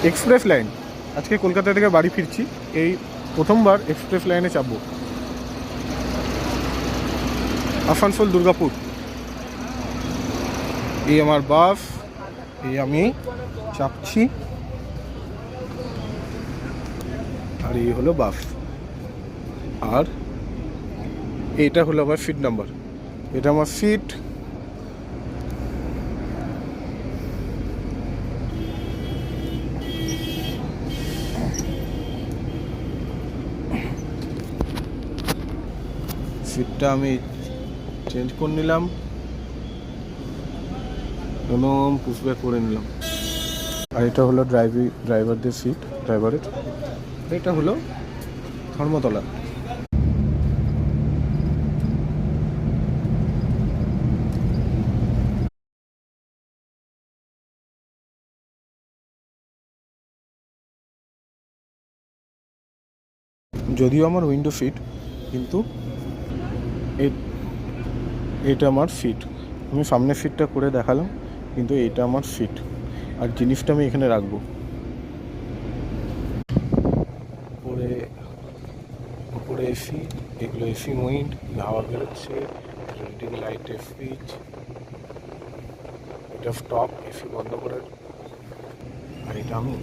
Express line. আজকে কলকাতা থেকে বাড়ি ফিরছি, এই প্রথমবার এক্সপ্রেস লাইনে চাপবো। আসানসোল দুর্গাপুর, এই আমার বাস, এই আমি চাপছি, আর এই হলো বাস। আর এটা হলো আমার সিট নাম্বার, এটা আমার সিট। সিটটা আমি চেঞ্জ করে নিলাম, একদম পুশব্যাক করে নিলাম। আর এটা হলো ড্রাইভারদের সিট, ড্রাইভারের। এটা হলো ধর্মতলা। যদিও আমার উইন্ডো সিট, কিন্তু এটা আমার সিট। আমি সামনের সিটটা করে দেখালাম, কিন্তু এটা আমার সিট। আর জিনিসটা আমি এখানে রাখবো। উপরে এসি, এগুলো এসি উইন্ড, হাওয়া বেরোচ্ছে। রিডিং লাইটের সুইচ, এটা স্টপ, এসি বন্ধ করার। আর এটা আমি